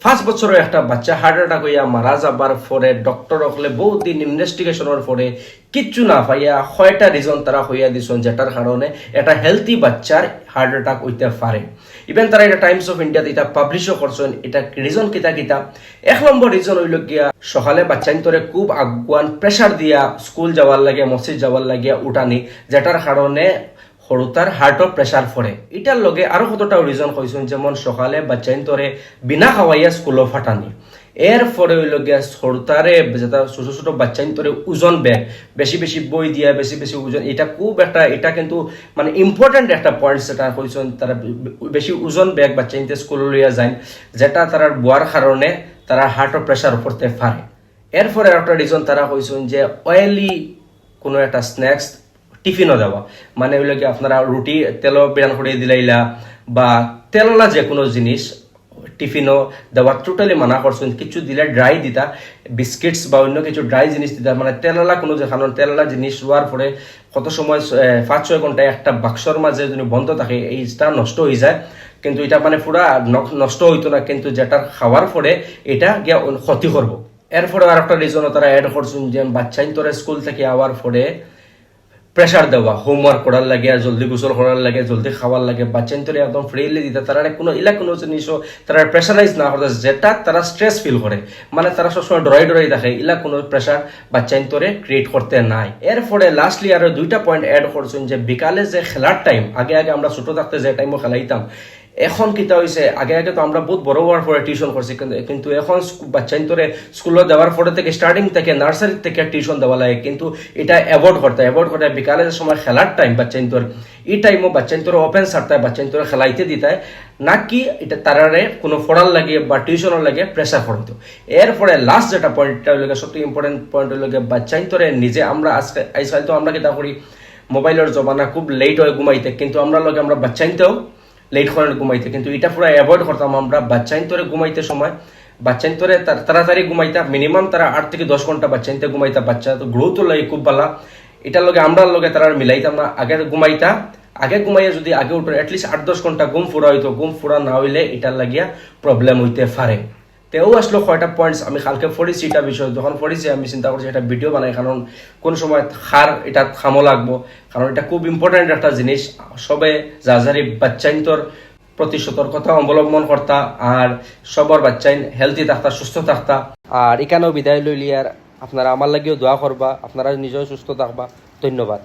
5 বছরের একটা বাচ্চা হার্ট অ্যাটাক হইয়া মারা যাবার পরে ডক্টর হলে বহুত দিন ইনভেস্টিগেশনের পরে কিচ্ছু না পাইয়া কয়টা রিজন তারা হইয়া দিছেন যেটার কারণে একটা হেলথি বাচ্চার হার্ট অ্যাটাক হইতে পারে। ইভেন তারা এটা টাইমস অফ ইন্ডিয়াতে এটা পাবলিশও করছেন। এটা রিজন কিতা কিতা? 1 নম্বর রিজন হইল গিয়া সকালে বাচ্চাইন্তরে খুব আগুয়ান প্রেসার দিয়া স্কুল যাওয়ার লাগে, মসজিদ যাওয়ার লাগিয়া উঠানি, যেটার কারণে সৰুতাৰ হাৰ্টৰ প্ৰেছাৰ পৰে। এটার লগে আরো কতটা রিজন কইছেন, যেমন সকালে বাচ্চাইন্তরে বিনা খাওয়াইয়া স্কুলে ফাটানি। এর পরে হইল গিয়া সৰুতারে যেটা ছোট ছোট বাচ্চাইন্তরে ওজন ব্যাগ বেশি বেশি বই দিয়া বেশি বেশি ওজন, এটা খুব একটা এটা কিন্তু মানে ইম্পর্টেন্ট একটা পয়েন্ট যেটা কইছেন। তারা বেশি ওজন ব্যাগ বাচ্চাইনতে স্কুলে লইয়া যায়, যেটা তার বোয়ার কারণে তারা হার্টর প্রেশার পড়তে পারে। এরপরে একটা রিজন তারা কইছেন যে অয়েলি কোনো একটা স্ন্যাক্স টিফিনও দেওয়া, মানে হইল কি আপনারা রুটি তেলও বিরান করে দিলাইলা বা তেললা যে কোনো জিনিস টিফিনও দেওয়া টোটালি মানা করছেন। কিছু দিলে ড্রাই দিতা, বিস্কিটস বা অন্য কিছু ড্রাই জিনিস দিতা, মানে তেললা কোনো যে কারণ তেললা জিনিস হওয়ার পরে কত সময় 5-6 ঘন্টায় একটা বাক্সর মাঝে যদি বন্ধ থাকে এইটা নষ্ট হয়ে যায়। কিন্তু এটা মানে পুরা নষ্ট হইতো না, কিন্তু যেটার খাওয়ার পরে এটা গিয়া ক্ষতি করবো। এরপরে আর একটা রিজনও তারা অ্যাড করছেন যে বাচ্চাইন তোরা স্কুল থেকে আওয়ার পরে প্রেশার দেওয়া, হোমওয়ার্ক করার লাগে, আর জলদি গোসল করার লাগে, জলদি খাওয়ার লাগে, বাচ্চাইন্তরে একদম ফ্রিলি দিতে তারা কোনো কোনো জিনিসও তারা প্রেশারাইজ না করতে, যেটা তারা স্ট্রেস ফিল করে, মানে তারা সবসময় ডরাই দেখে, কোনো প্রেশার বাচ্চাইন্তরে ক্রিয়েট করতে নাই। এরপরে লাস্টলি আরো 2টা পয়েন্ট অ্যাড করছেন যে বিকালে যে খেলার টাইম, আগে আমরা ছোট থাকতে যে টাইমও খেলাইতাম, এখন কিতা হয়েছে, আগে তো আমরা বহুত বড় হওয়ার পরে টিউশন করছি, কিন্তু এখন বাচ্চাইন্তরে স্কুলে দেওয়ার পরে থেকে স্টার্টিং থেকে নার্সারি থেকে টিউশন দেওয়া লাগে, কিন্তু এটা অ্যাভয়েড করতে বিকালে যে সময় খেলার টাইম বাচ্চাইন্তর, এই টাইমও বাচ্চাইন্তর ওপেন ছাড়তে বাচ্চাইন্তর খেলাইতে দিতে, নাকি এটা তারারে কোনো পড়ার লাগে বা টিউশনের লাগে প্রেশার পড়তো। এরপরে লাস্ট যেটা পয়েন্টটা হইল সবথেকে ইম্পর্টেন্ট পয়েন্ট হইল বাচ্চাইন্তরে নিজে আমরা আজকাল তো আমরা কিতা করি, মোবাইলের জমানা খুব লেট হয় ঘুমাইতে, কিন্তু আমরা বাচ্চাইনতেও লেট করেন ঘুমাইতে, কিন্তু এটা পুরো অ্যাভয়েড করতাম আমরা। বাচ্চাইন্তরে ঘুমাইতে সময় বাচ্চাইন্তরে তাড়াতাড়ি ঘুমাইতা, মিনিমাম তারা 8 থেকে 10 ঘন্টা বাচ্চাইনতে ঘুমাইতা, বাচ্চা তো গ্রোথ লাগে খুব ভালো। এটার লগে আমরা তারা মিলাইতাম না, আগে ঘুমাইয়া যদি আগে উঠে অ্যাটলিস্ট 8-10 ঘন্টা ঘুম ফুরা হইতো, ঘুম ফুরা না হইলে এটার লাগিয়া প্রবলেম হইতে পারে। তেও আসলো কয়টা পয়েন্টস আমি কালকে পড়েছি, এটা বিষয় যখন পড়েছি আমি চিন্তা করছি একটা ভিডিও বানাই, কারণ কোন সময় এটা খামো লাগবো, কারণ এটা খুব ইম্পর্টেন্ট একটা জিনিস। সবে যাজারি বাচ্চাইন্তর প্রতি সতর্কতা অবলম্বন করতা, আর সবার বাচ্চাইন হেলদি থাকতা, সুস্থ থাকতা। আর এখানেও বিদায় লইলি, আর আপনারা আমার লাগিও দোয়া করবা, আপনারা নিজেও সুস্থ থাকবা। ধন্যবাদ।